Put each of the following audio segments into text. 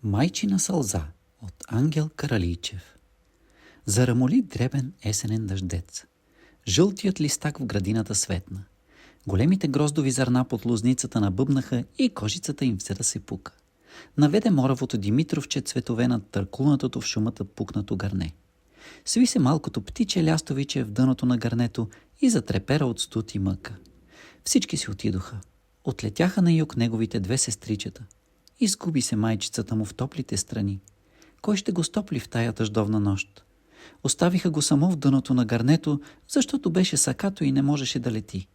Майчина сълза от Ангел Каралийчев. Зарамоли дребен есенен дъждец. Жълтият листак в градината светна. Големите гроздови зърна под лозницата набъбнаха и кожицата им взе да се пука. Наведе моравото Димитровче цветове над търкулнатото в шумата пукнато гърне. Сви се малкото птиче лястовиче в дъното на гърнето и затрепера от студ и мъка. Всички си отидоха. Отлетяха на юг неговите две сестричета. Изгуби се майчицата му в топлите страни. Кой ще го стопли в тая дъждовна нощ? Оставиха го само в дъното на гърнето, защото беше сакато и не можеше да лети.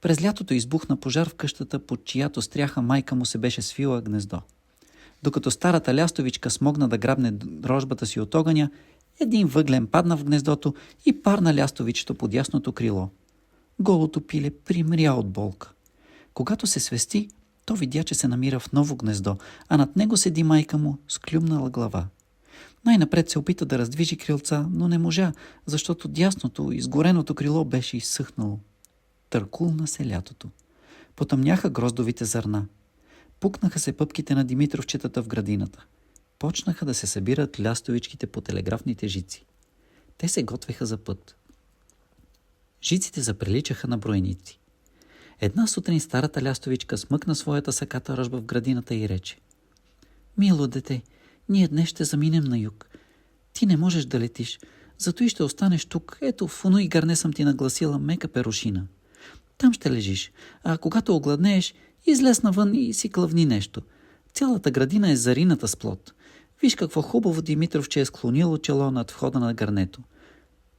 През лятото избухна пожар в къщата, под чиято стряха майка му се беше свила гнездо. Докато старата лястовичка смогна да грабне рожбата си от огъня, един въглен падна в гнездото и парна лястовичето под ясното крило. Голото пиле примря от болка. Когато се свести, то видя, че се намира в ново гнездо, а над него седи майка му с клюмнала глава. Най-напред се опита да раздвижи крилца, но не можа, защото дясното, изгореното крило беше изсъхнало. Търкулна се лятото. Потъмняха гроздовите зърна. Пукнаха се пъпките на Димитровчетата в градината. Почнаха да се събират лястовичките по телеграфните жици. Те се готвеха за път. Жиците заприличаха на броеници. Една сутрин старата лястовичка смъкна своята саката рожба в градината и рече: „Мило дете, ние днес ще заминем на юг. Ти не можеш да летиш, зато и ще останеш тук. Ето, в оно и гърне съм ти нагласила мека перушина. Там ще лежиш, а когато огладнееш, излез навън и си клъвни нещо. Цялата градина е зарината с плод. Виж какво хубаво Димитровче е склонило чело над входа на гърнето.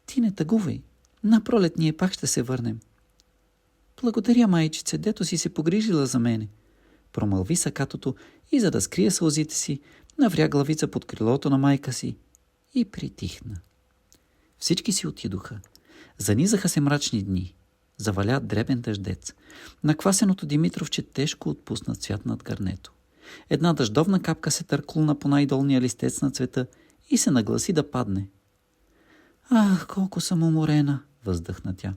Ти не тъгувай, напролет ние пак ще се върнем." „Благодаря, майчице, дето си се погрижила за мене", промълви сакатото и, за да скрие сълзите си, навря главица под крилото на майка си и притихна. Всички си отидоха. Занизаха се мрачни дни. Заваля дребен дъждец. Наквасеното Димитровче тежко отпусна цвят над гърнето. Една дъждовна капка се търклна по най-долния листец на цвета и се нагласи да падне. „Ах, колко съм уморена", въздъхна тя.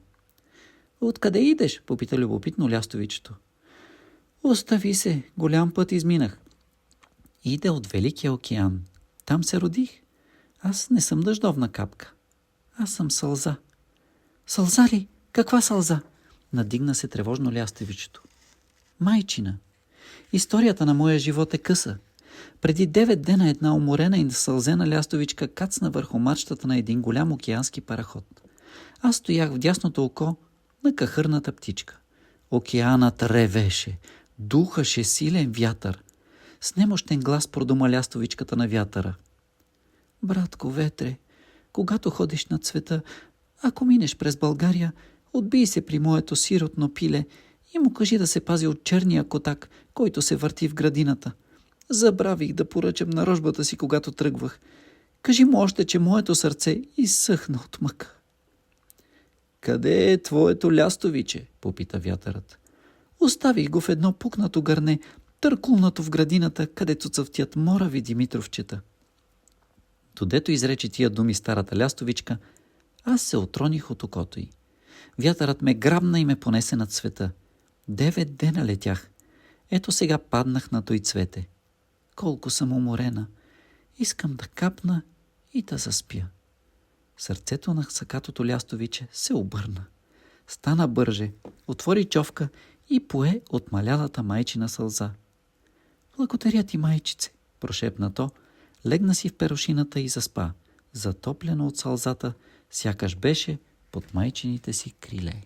„Откъде идеш?" попита любопитно лястовичето. „Остави се, голям път изминах." „Иде от Великия океан. Там се родих. Аз не съм дъждовна капка. Аз съм сълза." „Сълза ли? Каква сълза?" надигна се тревожно лястовичето. „Майчина. Историята на моя живот е къса. Преди 9 дена една уморена и сълзена лястовичка кацна върху мачтата на един голям океански параход. Аз стоях в дясното око на кахърната птичка. Океанът ревеше, духаше силен вятър. С немощен глас продума лястовичката на вятъра: „Братко ветре, когато ходиш над света, ако минеш през България, отбий се при моето сиротно пиле и му кажи да се пази от черния котак, който се върти в градината. Забравих да поръчам на рожбата си, когато тръгвах. Кажи му още, че моето сърце изсъхна от мъка." „Къде е твоето лястовиче?" попита вятърът. „Оставих го в едно пукнато гърне, търкулнато в градината, където цъфтят морави Димитровчета." Додето изрече тия думи старата лястовичка, аз се отроних от окото й. Вятърът ме грабна и ме понесе над света. 9 дена летях. Ето сега паднах на той цвете. Колко съм уморена. Искам да капна и да заспя. Сърцето на сакатото лястовиче се обърна. Стана бърже, отвори човка и пое от малялата майчина сълза. „Благодаря ти, майчице", прошепна то, легна си в перушината и заспа, затоплено от сълзата, сякаш беше под майчините си криле.